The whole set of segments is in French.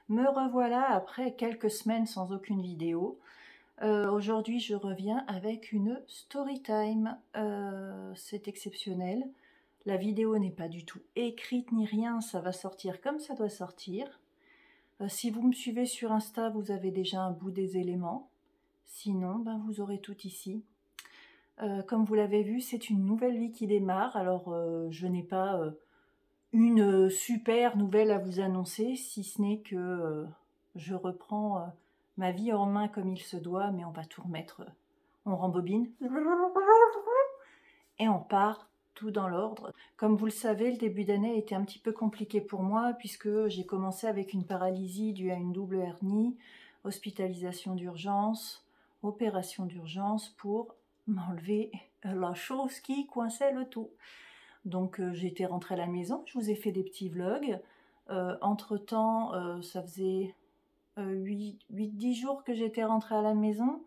Me revoilà après quelques semaines sans aucune vidéo. Aujourd'hui, je reviens avec une story time. C'est exceptionnel. La vidéo n'est pas du tout écrite ni rien, ça va sortir comme ça doit sortir. Si vous me suivez sur Insta, vous avez déjà un bout des éléments. Sinon, ben, vous aurez tout ici. Comme vous l'avez vu, c'est une nouvelle vie qui démarre. Alors, je n'ai pas une super nouvelle à vous annoncer, si ce n'est que je reprends ma vie en main comme il se doit, mais on va tout remettre, on rembobine, et on part tout dans l'ordre. Comme vous le savez, le début d'année a été un petit peu compliqué pour moi, puisque j'ai commencé avec une paralysie due à une double hernie, hospitalisation d'urgence, opération d'urgence pour m'enlever la chose qui coinçait le tout. Donc j'étais rentrée à la maison, je vous ai fait des petits vlogs. Entre-temps, ça faisait 8-10 jours que j'étais rentrée à la maison.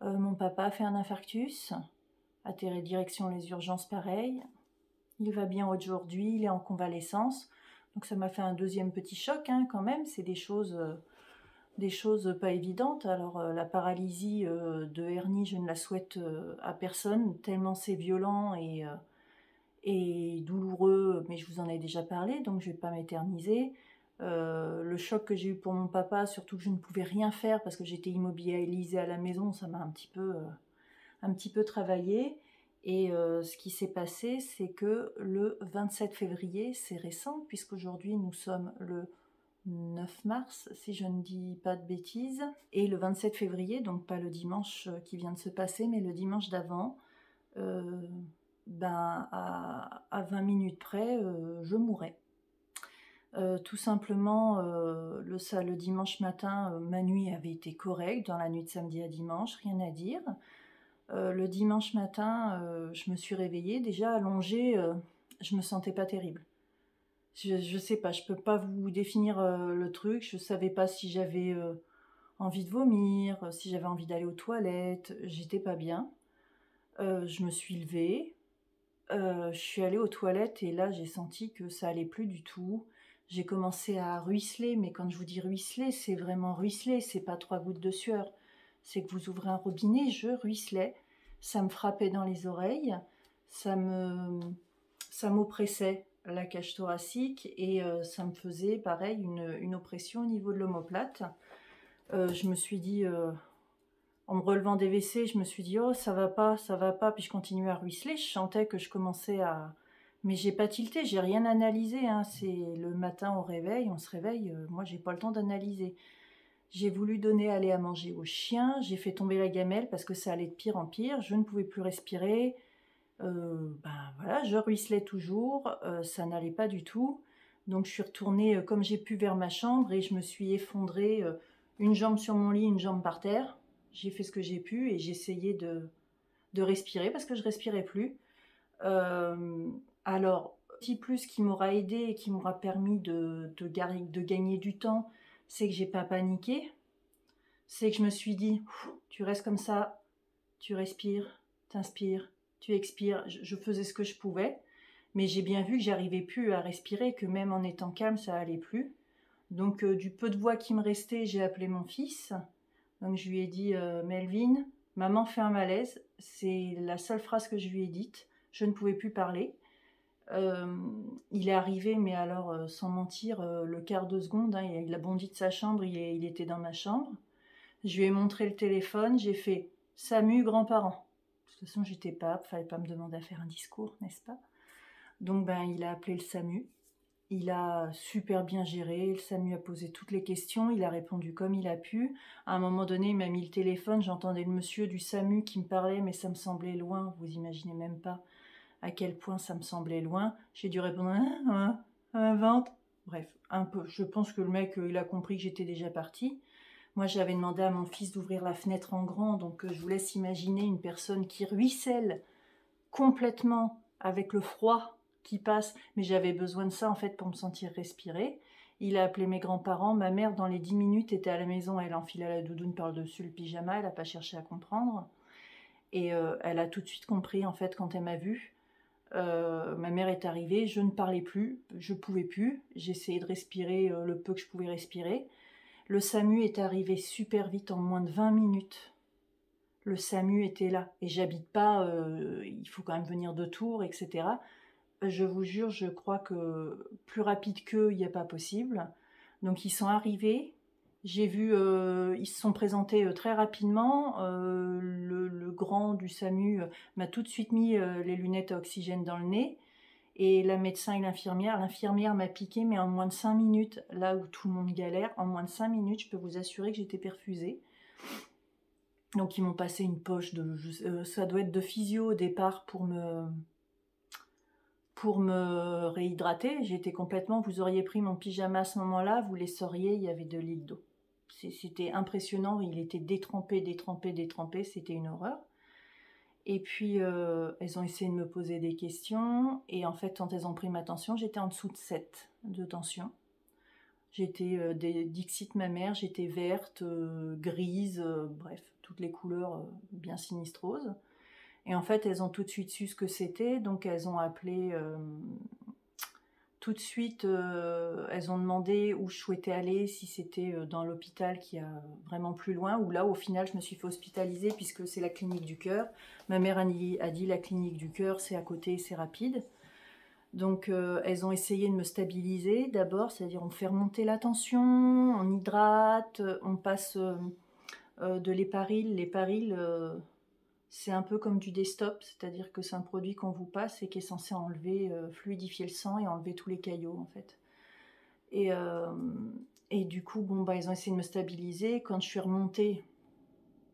Mon papa a fait un infarctus, atterri direction les urgences pareil. Il va bien aujourd'hui, il est en convalescence. Donc ça m'a fait un deuxième petit choc hein, quand même, c'est des choses pas évidentes. Alors la paralysie de hernie, je ne la souhaite à personne, tellement c'est violent et douloureux, mais je vous en ai déjà parlé, donc je ne vais pas m'éterniser. Le choc que j'ai eu pour mon papa, surtout que je ne pouvais rien faire parce que j'étais immobilisée à la maison, ça m'a un petit peu travaillé. Et ce qui s'est passé, c'est que le 27 février, c'est récent, puisqu'aujourd'hui nous sommes le 9 mars, si je ne dis pas de bêtises. Et le 27 février, donc pas le dimanche qui vient de se passer, mais le dimanche d'avant, ben, à 20 minutes près, je mourrais. Tout simplement, le dimanche matin, ma nuit avait été correcte, dans la nuit de samedi à dimanche, rien à dire. Le dimanche matin, je me suis réveillée, déjà allongée, je me sentais pas terrible. Je sais pas, je peux pas vous définir le truc, je savais pas si j'avais envie de vomir, si j'avais envie d'aller aux toilettes, j'étais pas bien. Je me suis levée, je suis allée aux toilettes et là j'ai senti que ça allait plus du tout. J'ai commencé à ruisseler, mais quand je vous dis ruisseler, c'est vraiment ruisseler, c'est pas 3 gouttes de sueur. C'est que vous ouvrez un robinet, je ruisselais, ça me frappait dans les oreilles, ça m'oppressait la cage thoracique et ça me faisait pareil une oppression au niveau de l'omoplate. Je me suis dit, en me relevant des WC, je me suis dit oh ça va pas, puis je continuais à ruisseler, je sentais que je commençais à... Mais j'ai pas tilté, j'ai rien analysé, hein. C'est le matin au réveil, on se réveille, moi j'ai pas le temps d'analyser. J'ai voulu donner à manger au chien, j'ai fait tomber la gamelle parce que ça allait de pire en pire, je ne pouvais plus respirer, ben voilà, je ruisselais toujours, ça n'allait pas du tout. Donc je suis retournée comme j'ai pu vers ma chambre et je me suis effondrée, une jambe sur mon lit, une jambe par terre. J'ai fait ce que j'ai pu et j'ai essayé de respirer parce que je respirais plus. Alors, petit plus qui m'aura aidé et qui m'aura permis de gagner du temps, c'est que j'ai pas paniqué. C'est que je me suis dit, tu restes comme ça, tu respires, t'inspires, tu expires. Je faisais ce que je pouvais, mais j'ai bien vu que j'arrivais plus à respirer, que même en étant calme, ça allait plus. Donc, du peu de voix qui me restait, j'ai appelé mon fils. Donc, je lui ai dit, Melvin, maman fait un malaise. C'est la seule phrase que je lui ai dite. Je ne pouvais plus parler. Il est arrivé, mais alors, sans mentir, le quart de seconde, hein, il a bondi de sa chambre, il était dans ma chambre. Je lui ai montré le téléphone, j'ai fait SAMU grands-parents. De toute façon, j'étais pape, fallait pas me demander à faire un discours, n'est-ce pas? Donc ben, il a appelé le SAMU. Il a super bien géré, le SAMU a posé toutes les questions, il a répondu comme il a pu. À un moment donné, il m'a mis le téléphone, j'entendais le monsieur du SAMU qui me parlait, mais ça me semblait loin, vous imaginez même pas à quel point ça me semblait loin. J'ai dû répondre un ventre. Bref, un peu. Je pense que le mec, il a compris que j'étais déjà partie. Moi, j'avais demandé à mon fils d'ouvrir la fenêtre en grand, donc je vous laisse imaginer une personne qui ruisselle complètement avec le froid qui passe, mais j'avais besoin de ça en fait pour me sentir respirer. Il a appelé mes grands-parents, ma mère dans les 10 minutes était à la maison, elle enfila la doudoune par-dessus le pyjama, elle n'a pas cherché à comprendre. Et elle a tout de suite compris en fait quand elle m'a vue. Ma mère est arrivée, je ne parlais plus, je pouvais plus, j'essayais de respirer le peu que je pouvais respirer. Le SAMU est arrivé super vite, en moins de 20 minutes. Le SAMU était là. Et j'habite pas, il faut quand même venir de Tours, etc. Je vous jure, je crois que plus rapide qu'eux, il n'y a pas possible. Donc ils sont arrivés. J'ai vu, ils se sont présentés très rapidement. Le grand du SAMU m'a tout de suite mis les lunettes à oxygène dans le nez. Et la médecin et l'infirmière m'a piqué, mais en moins de 5 minutes, là où tout le monde galère, en moins de 5 minutes, je peux vous assurer que j'étais perfusée. Donc ils m'ont passé une poche ça doit être de physio au départ pour me réhydrater. J'étais complètement, vous auriez pris mon pyjama à ce moment-là, vous les sauriez, il y avait 2 litres d'eau. C'était impressionnant, il était détrempé, c'était une horreur. Et puis, elles ont essayé de me poser des questions, et en fait, quand elles ont pris ma tension, j'étais en dessous de 7 de tension. J'étais, dixit ma mère, j'étais verte, grise, bref, toutes les couleurs bien sinistroses. Et en fait, elles ont tout de suite su ce que c'était, donc elles ont appelé tout de suite, elles ont demandé où je souhaitais aller, si c'était dans l'hôpital qui a vraiment plus loin, ou là, au final, je me suis fait hospitaliser puisque c'est la clinique du cœur. Ma mère a dit la clinique du cœur, c'est à côté, c'est rapide. Donc, elles ont essayé de me stabiliser d'abord, c'est-à-dire on fait remonter la tension, on hydrate, on passe de l'héparil. L'héparil, c'est un peu comme du Destop, c'est-à-dire que c'est un produit qu'on vous passe et qui est censé enlever, fluidifier le sang et enlever tous les caillots en fait. Et du coup, bon, bah, ils ont essayé de me stabiliser. Quand je suis remontée,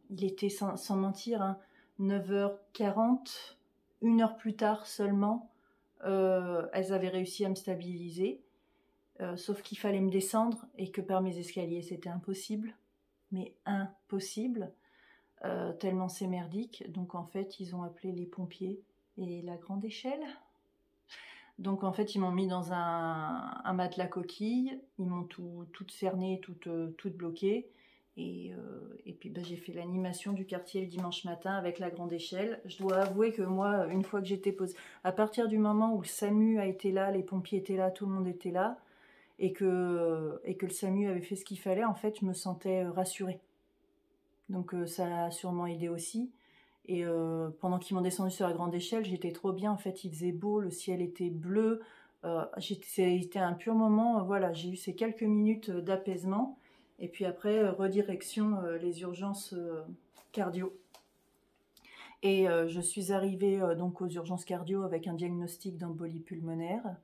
il était sans mentir, hein, 9h40, 1 heure plus tard seulement, elles avaient réussi à me stabiliser. Sauf qu'il fallait me descendre et que par mes escaliers, c'était impossible. Mais impossible. Tellement c'est merdique. Donc en fait, ils ont appelé les pompiers et la grande échelle. Donc en fait, ils m'ont mis dans un matelas coquille, ils m'ont toute cernée, toute bloquée. Et puis bah, j'ai fait l'animation du quartier le dimanche matin avec la grande échelle. Je dois avouer que moi, une fois que j'étais posée, à partir du moment où le SAMU a été là, les pompiers étaient là, tout le monde était là, et que le SAMU avait fait ce qu'il fallait, en fait, je me sentais rassurée. Donc ça a sûrement aidé aussi. Et pendant qu'ils m'ont descendu sur la grande échelle, j'étais trop bien. En fait, il faisait beau, le ciel était bleu. C'était un pur moment. Voilà, j'ai eu ces quelques minutes d'apaisement. Et puis après, redirection les urgences cardio. Et je suis arrivée donc aux urgences cardio avec un diagnostic d'embolie pulmonaire.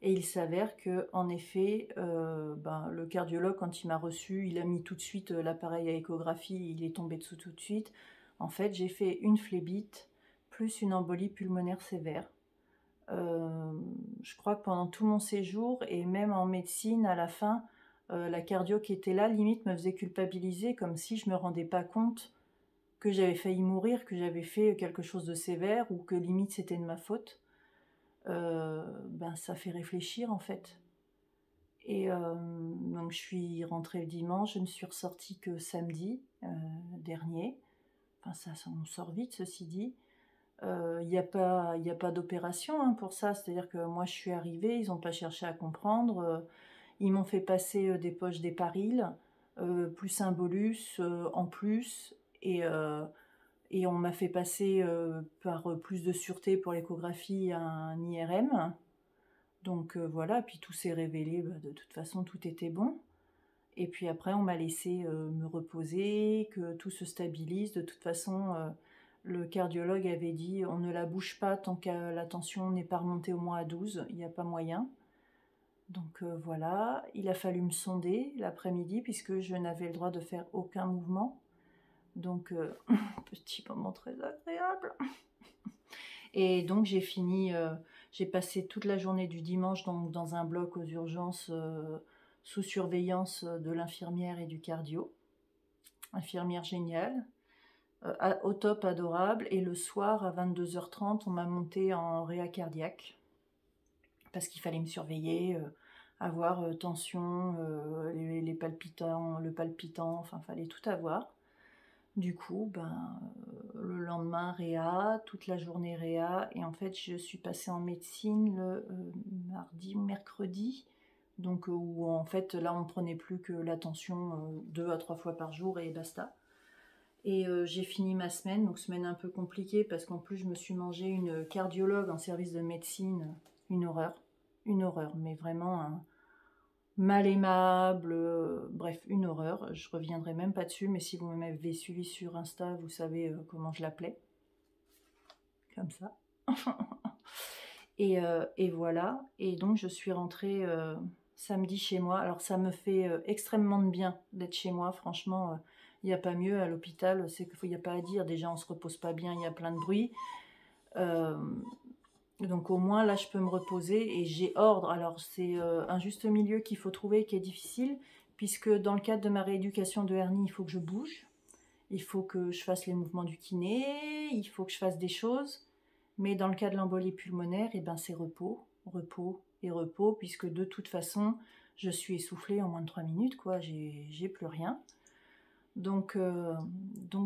Et il s'avère que, en effet, le cardiologue, quand il m'a reçu, il a mis tout de suite l'appareil à échographie, il est tombé dessous tout de suite. En fait, j'ai fait une phlébite plus une embolie pulmonaire sévère. Je crois que pendant tout mon séjour, et même en médecine, à la fin, la cardio qui était là, limite, me faisait culpabiliser, comme si je me rendais pas compte que j'avais failli mourir, que j'avais fait quelque chose de sévère, ou que limite c'était de ma faute. Ça fait réfléchir en fait. Et donc je suis rentrée le dimanche, je ne suis ressortie que samedi dernier. Enfin ça on sort vite ceci dit. Il n'y a pas d'opération hein, pour ça, c'est-à-dire que moi je suis arrivée, ils n'ont pas cherché à comprendre. Ils m'ont fait passer des poches d'héparil, plus un bolus en plus, et on m'a fait passer par plus de sûreté pour l'échographie un IRM. Donc voilà, puis tout s'est révélé, de toute façon tout était bon. Et puis après on m'a laissé me reposer, que tout se stabilise. De toute façon, le cardiologue avait dit on ne la bouge pas tant que la tension n'est pas remontée au moins à 12, il n'y a pas moyen. Donc voilà, il a fallu me sonder l'après-midi puisque je n'avais le droit de faire aucun mouvement. Donc petit moment très agréable. Et donc j'ai passé toute la journée du dimanche dans un bloc aux urgences sous surveillance de l'infirmière et du cardio. Infirmière géniale, au top adorable. Et le soir à 22h30, on m'a monté en réa cardiaque parce qu'il fallait me surveiller, avoir tension, les palpitants, le palpitant, enfin fallait tout avoir. Du coup, le lendemain, réa, toute la journée réa, et en fait, je suis passée en médecine le mardi ou mercredi, Donc où en fait là on prenait plus que la tension 2 à 3 fois par jour et basta. Et j'ai fini ma semaine, donc semaine un peu compliquée parce qu'en plus je me suis mangé une cardiologue en service de médecine, une horreur, mais vraiment un mal aimable, bref, une horreur. Je reviendrai même pas dessus, mais si vous m'avez suivi sur Insta, vous savez comment je l'appelais, comme ça. Et voilà, et donc je suis rentrée samedi chez moi. Alors ça me fait extrêmement de bien d'être chez moi, franchement, il n'y a pas mieux à l'hôpital, c'est qu'il n'y a pas à dire, déjà on se repose pas bien, il y a plein de bruit. Donc au moins là je peux me reposer et j'ai ordre. Alors c'est un juste milieu qu'il faut trouver qui est difficile, puisque dans le cadre de ma rééducation de hernie, il faut que je bouge, il faut que je fasse les mouvements du kiné, il faut que je fasse des choses. Mais dans le cas de l'embolie pulmonaire, eh ben c'est repos, repos et repos, puisque de toute façon, je suis essoufflée en moins de 3 minutes, quoi, j'ai plus rien. Donc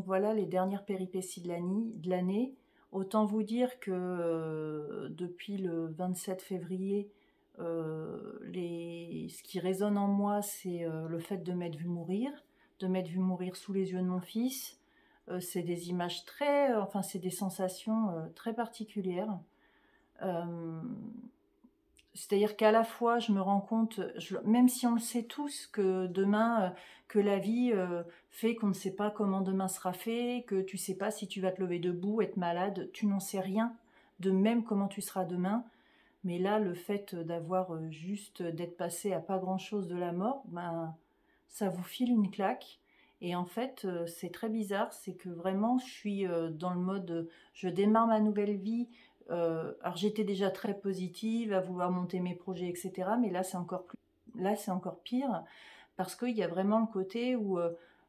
voilà les dernières péripéties de l'année. Autant vous dire que depuis le 27 février, ce qui résonne en moi, c'est le fait de m'être vue mourir, sous les yeux de mon fils. C'est des images enfin c'est des sensations très particulières. C'est-à-dire qu'à la fois, je me rends compte, même si on le sait tous, que demain, que la vie fait qu'on ne sait pas comment demain sera fait, que tu sais pas si tu vas te lever debout, être malade, tu n'en sais rien de même comment tu seras demain. Mais là, le fait d'avoir juste d'être passé à pas grand-chose de la mort, ben, ça vous file une claque. Et en fait, c'est très bizarre, c'est que vraiment, je suis dans le mode, je démarre ma nouvelle vie. Alors j'étais déjà très positive, à vouloir monter mes projets, etc. Mais là, c'est encore pire, parce qu'il y a vraiment le côté où,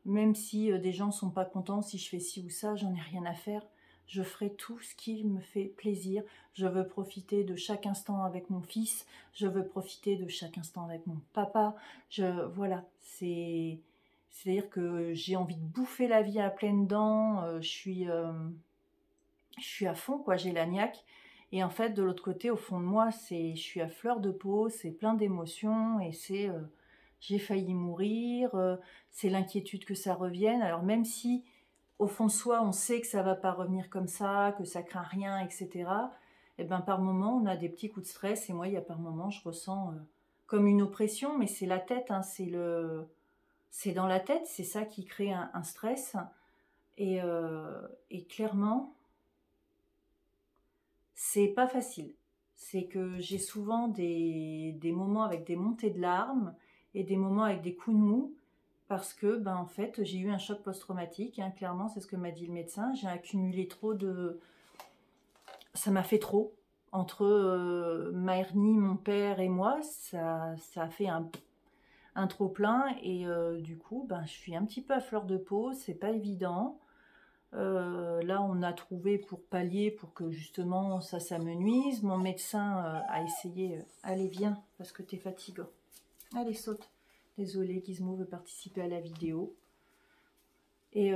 même si des gens sont pas contents, si je fais ci ou ça, j'en ai rien à faire. Je ferai tout ce qui me fait plaisir. Je veux profiter de chaque instant avec mon fils. Je veux profiter de chaque instant avec mon papa. Voilà, c'est-à-dire que j'ai envie de bouffer la vie à pleines dents. Je suis à fond, quoi. J'ai la niaque. Et en fait, de l'autre côté, au fond de moi, je suis à fleur de peau. C'est plein d'émotions et j'ai failli mourir. C'est l'inquiétude que ça revienne. Alors même si au fond de soi, on sait que ça va pas revenir comme ça, que ça craint rien, etc. Et ben par moment, on a des petits coups de stress. Et moi, il y a par moment, je ressens comme une oppression, mais c'est la tête, hein, c'est dans la tête, c'est ça qui crée un stress. Et clairement, c'est pas facile. C'est que j'ai souvent des moments avec des montées de larmes et des moments avec des coups de mou parce que, ben, en fait, j'ai eu un choc post-traumatique, hein, clairement, c'est ce que m'a dit le médecin. J'ai accumulé trop de... Ça m'a fait trop. Entre ma hernie, mon père et moi, ça a fait un trop-plein. Et du coup, ben, je suis un petit peu à fleur de peau, c'est pas évident. Là, on a trouvé pour pallier, pour que justement ça s'amenuise. Mon médecin a essayé. Allez, viens, parce que t'es fatigant. Allez, saute. Désolée, Gizmo veut participer à la vidéo. Et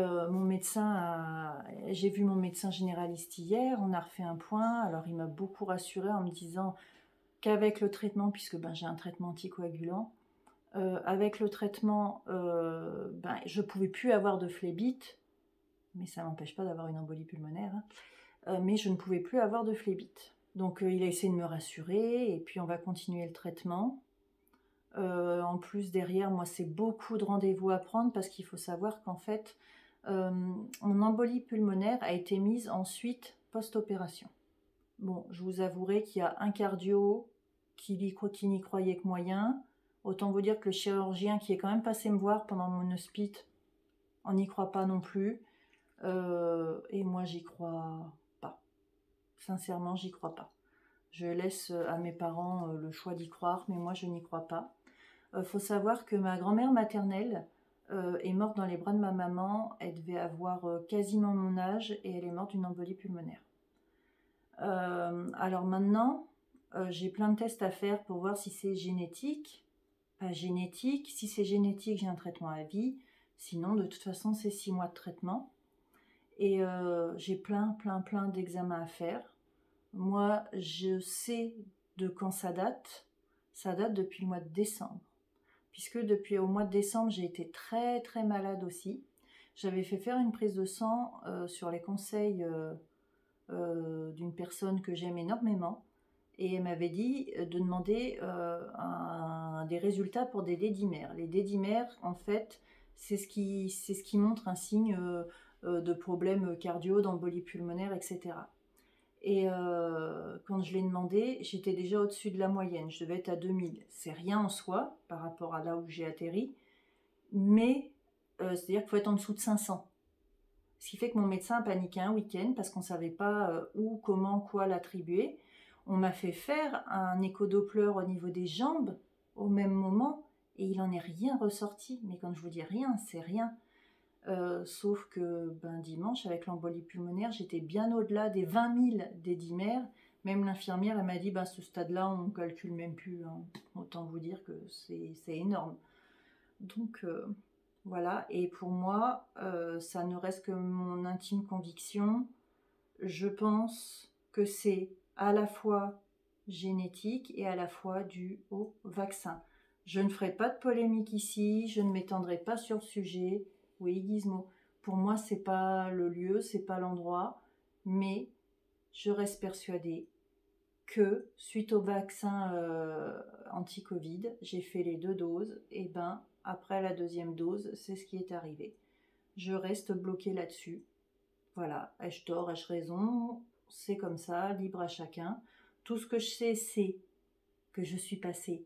j'ai vu mon médecin généraliste hier, on a refait un point. Alors, il m'a beaucoup rassurée en me disant qu'avec le traitement, puisque ben, j'ai un traitement anticoagulant, avec le traitement, ben, je pouvais plus avoir de phlébite, mais ça m'empêche pas d'avoir une embolie pulmonaire, hein. Mais je ne pouvais plus avoir de phlébite. Donc il a essayé de me rassurer, et puis on va continuer le traitement. En plus, derrière, moi, c'est beaucoup de rendez-vous à prendre, parce qu'il faut savoir qu'en fait, mon embolie pulmonaire a été mise ensuite post-opération. Bon, je vous avouerai qu'il y a un cardio qui n'y croyait que moyen. Autant vous dire que le chirurgien qui est quand même passé me voir pendant mon hospite, on n'y croit pas non plus. Et moi, j'y crois pas. Sincèrement, j'y crois pas. Je laisse à mes parents le choix d'y croire, mais moi, je n'y crois pas. Faut savoir que ma grand-mère maternelle est morte dans les bras de ma maman. Elle devait avoir quasiment mon âge et elle est morte d'une embolie pulmonaire. Alors maintenant, j'ai plein de tests à faire pour voir si c'est génétique, pas génétique. Si c'est génétique, j'ai un traitement à vie. Sinon, de toute façon, c'est 6 mois de traitement. Et j'ai plein d'examens à faire. Moi, je sais de quand ça date. ça date depuis le mois de décembre. Puisque depuis au mois de décembre, j'ai été très très malade aussi. J'avais fait faire une prise de sang sur les conseils d'une personne que j'aime énormément. Et elle m'avait dit de demander des résultats pour des dédimères. Les dédimères, en fait, c'est ce qui montre un signe de problème cardio, d'embolie pulmonaire, etc. Et quand je l'ai demandé, j'étais déjà au-dessus de la moyenne. Je devais être à 2000. C'est rien en soi par rapport à là où j'ai atterri. Mais c'est-à-dire qu'il faut être en dessous de 500. Ce qui fait que mon médecin a paniqué un week-end parce qu'on ne savait pas où, comment, quoi l'attribuer. On m'a fait faire un écho-doppler au niveau des jambes au même moment et il n'en est rien ressorti. Mais quand je vous dis rien, c'est rien. Sauf que dimanche, avec l'embolie pulmonaire, j'étais bien au-delà des 20 000 dédimères. Même l'infirmière, elle m'a dit, à ce stade-là, on ne calcule même plus. Hein. Autant vous dire que c'est énorme. Donc, voilà. Et pour moi, ça ne reste que mon intime conviction. Je pense que c'est à la fois génétique et à la fois dû au vaccin. Je ne ferai pas de polémique ici, je ne m'étendrai pas sur le sujet. Oui, Gizmo, pour moi, c'est pas le lieu, c'est pas l'endroit, mais je reste persuadée que suite au vaccin anti-Covid, j'ai fait les 2 doses, et après la 2e dose, c'est ce qui est arrivé. Je reste bloquée là-dessus. Voilà, ai-je tort, ai-je raison, c'est comme ça, libre à chacun. Tout ce que je sais, c'est que je suis passée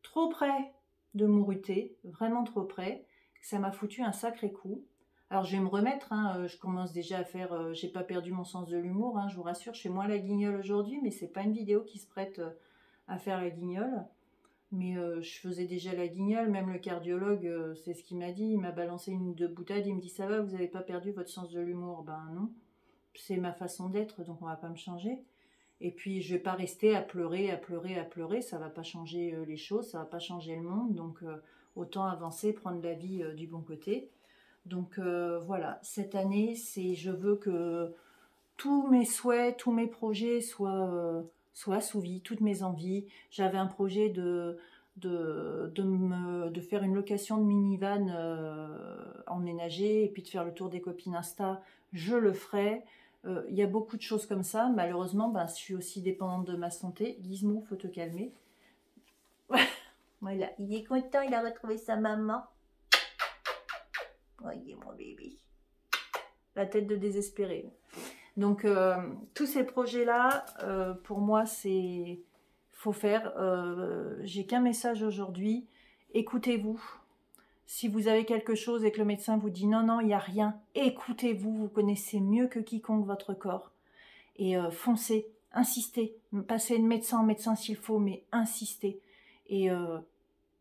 trop près de m'ouruter, vraiment trop près, que ça m'a foutu un sacré coup. Alors je vais me remettre, hein, je commence déjà à faire, j'ai pas perdu mon sens de l'humour, hein, je vous rassure, je fais moins la guignole aujourd'hui, mais c'est pas une vidéo qui se prête à faire la guignole. Mais je faisais déjà la guignole, même le cardiologue, c'est ce qu'il m'a dit, il m'a balancé une ou 2 boutades, il me dit ça va, vous n'avez pas perdu votre sens de l'humour? Ben non, c'est ma façon d'être, donc on va pas me changer. Et puis je vais pas rester à pleurer, à pleurer, à pleurer, ça va pas changer les choses, ça va pas changer le monde, donc autant avancer, prendre la vie du bon côté. Donc voilà, cette année, je veux que tous mes souhaits, tous mes projets soient assouvis, toutes mes envies. J'avais un projet de faire une location de minivan emménagée et puis de faire le tour des copines Insta. Je le ferai. Il y a beaucoup de choses comme ça. Malheureusement, je suis aussi dépendante de ma santé. Gizmo, faut te calmer. Voilà, il est content, il a retrouvé sa maman. Oh, il est mon bébé. La tête de désespéré. Donc, tous ces projets-là, pour moi, c'est... faut faire. J'ai qu'un message aujourd'hui. Écoutez-vous. Si vous avez quelque chose et que le médecin vous dit non, il n'y a rien, écoutez-vous. Vous connaissez mieux que quiconque votre corps. Et foncez, insistez. Passez de médecin en médecin s'il faut, mais insistez. Et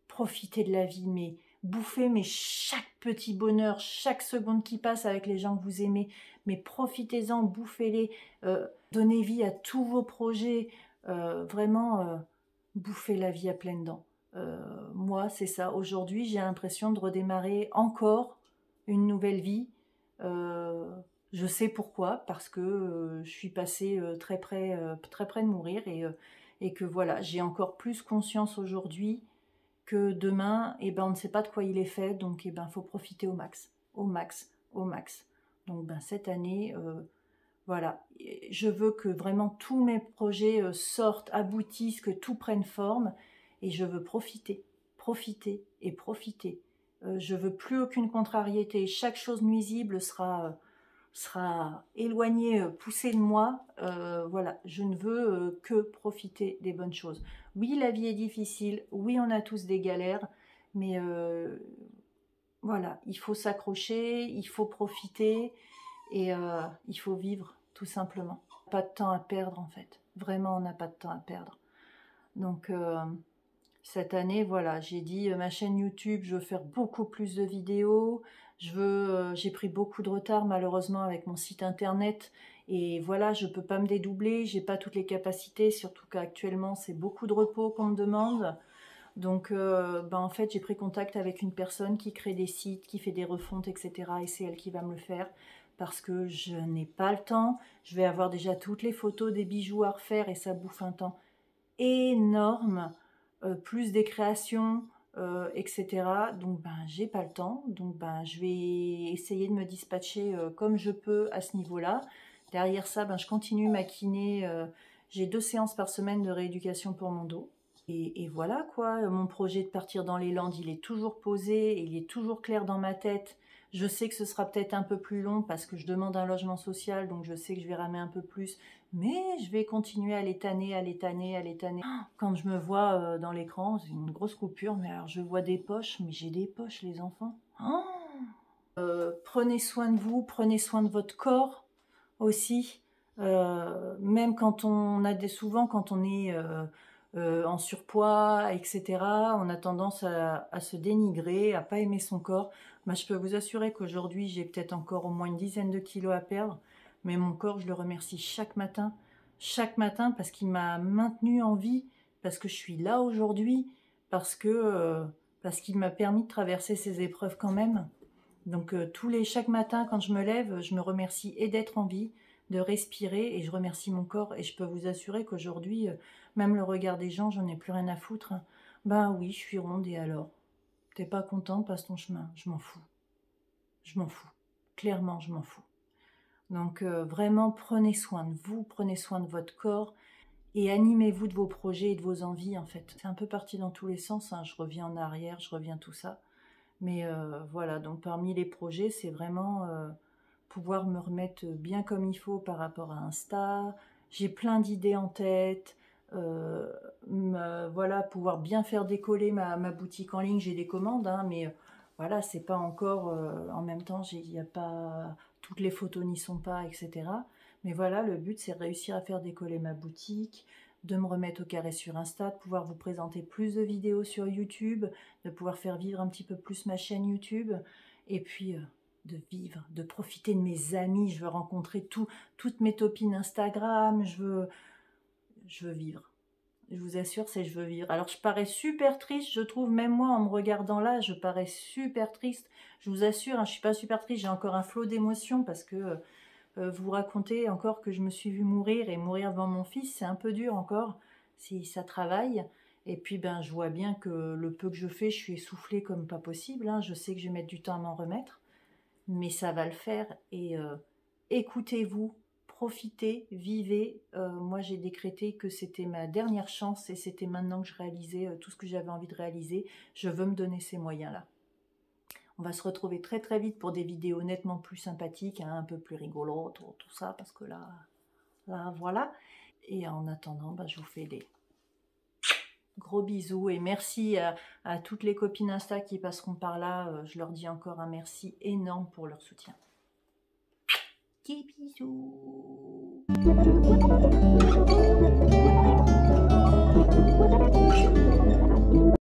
profitez de la vie, mais bouffez chaque petit bonheur, chaque seconde qui passe avec les gens que vous aimez, mais profitez-en, bouffez-les, donnez vie à tous vos projets, vraiment bouffez la vie à pleines dents. Moi, c'est ça. Aujourd'hui, j'ai l'impression de redémarrer encore une nouvelle vie. Je sais pourquoi, parce que je suis passée très près de mourir et que voilà, j'ai encore plus conscience aujourd'hui que demain, on ne sait pas de quoi il est fait, donc faut profiter au max, au max, au max. Donc cette année, voilà, je veux que vraiment tous mes projets sortent, aboutissent, que tout prenne forme, et je veux profiter, profiter et profiter. Je veux plus aucune contrariété. Chaque chose nuisible sera éloignée, poussée de moi. Voilà, je ne veux que profiter des bonnes choses. Oui, la vie est difficile. Oui, on a tous des galères, mais voilà, il faut s'accrocher, il faut profiter et il faut vivre, tout simplement. Pas de temps à perdre, en fait. Vraiment, on n'a pas de temps à perdre. Donc, cette année, voilà, j'ai dit ma chaîne YouTube, je veux faire beaucoup plus de vidéos. J'ai pris beaucoup de retard, malheureusement, avec mon site internet. Et voilà, je ne peux pas me dédoubler, j'ai pas toutes les capacités, surtout qu'actuellement, c'est beaucoup de repos qu'on me demande. Donc, en fait, j'ai pris contact avec une personne qui crée des sites, qui fait des refontes, etc. Et c'est elle qui va me le faire parce que je n'ai pas le temps. Je vais avoir déjà toutes les photos des bijoux à refaire et ça bouffe un temps énorme. plus des créations, etc. Donc ben j'ai pas le temps, donc ben je vais essayer de me dispatcher comme je peux à ce niveau-là. Derrière ça, ben je continue ma kiné, j'ai 2 séances par semaine de rééducation pour mon dos. Et voilà quoi, mon projet de partir dans les Landes, il est toujours posé, il est toujours clair dans ma tête. Je sais que ce sera peut-être un peu plus long parce que je demande un logement social, donc je sais que je vais ramer un peu plus. Mais je vais continuer à l'étaner, à l'étaner, à l'étaner. Quand je me vois dans l'écran, c'est une grosse coupure, mais alors je vois des poches, mais j'ai des poches les enfants. Prenez soin de vous, prenez soin de votre corps aussi. Même quand on a souvent quand on est en surpoids, etc., on a tendance à se dénigrer, à pas aimer son corps. Bah, je peux vous assurer qu'aujourd'hui, j'ai peut-être encore au moins une dizaine de kilos à perdre, mais mon corps, je le remercie chaque matin parce qu'il m'a maintenu en vie, parce que je suis là aujourd'hui, parce qu'il m'a permis de traverser ces épreuves quand même. Donc chaque matin quand je me lève, je me remercie et d'être en vie, de respirer, et je remercie mon corps. Et je peux vous assurer qu'aujourd'hui, même le regard des gens, j'en ai plus rien à foutre. Ben oui, je suis ronde, et alors? T'es pas content, passe ton chemin. Je m'en fous. Je m'en fous. Clairement, je m'en fous. Donc vraiment, prenez soin de vous, prenez soin de votre corps, et animez-vous de vos projets et de vos envies, en fait. C'est un peu parti dans tous les sens, hein. Je reviens en arrière, je reviens tout ça. Mais voilà, donc parmi les projets, c'est vraiment pouvoir me remettre bien comme il faut par rapport à Insta. J'ai plein d'idées en tête. Voilà, pouvoir bien faire décoller ma boutique en ligne. J'ai des commandes, hein, mais voilà, c'est pas encore... en même temps, il y a pas... Toutes les photos n'y sont pas, etc. Mais voilà, le but, c'est de réussir à faire décoller ma boutique, de me remettre au carré sur Insta, de pouvoir vous présenter plus de vidéos sur YouTube, de pouvoir faire vivre un petit peu plus ma chaîne YouTube, et puis de vivre, de profiter de mes amis. Je veux rencontrer toutes mes copines Instagram, je veux vivre. Je vous assure, je veux vivre. Alors je parais super triste, je trouve, même moi en me regardant là, je parais super triste. Je vous assure, hein, je suis pas super triste, j'ai encore un flot d'émotions parce que vous racontez encore que je me suis vue mourir, et mourir devant mon fils, c'est un peu dur encore, si ça travaille. Et puis ben je vois bien que le peu que je fais, je suis essoufflée comme pas possible, hein. Je sais que je vais mettre du temps à m'en remettre, mais ça va le faire. Et écoutez-vous, profitez, vivez. Moi j'ai décrété que c'était ma dernière chance, et c'était maintenant que je réalisais tout ce que j'avais envie de réaliser. Je veux me donner ces moyens-là. On va se retrouver très très vite pour des vidéos nettement plus sympathiques, hein, un peu plus rigolotes, tout ça, parce que là voilà. Et en attendant, bah, je vous fais des gros bisous, et merci à toutes les copines Insta qui passeront par là. Je leur dis encore un merci énorme pour leur soutien. Des bisous.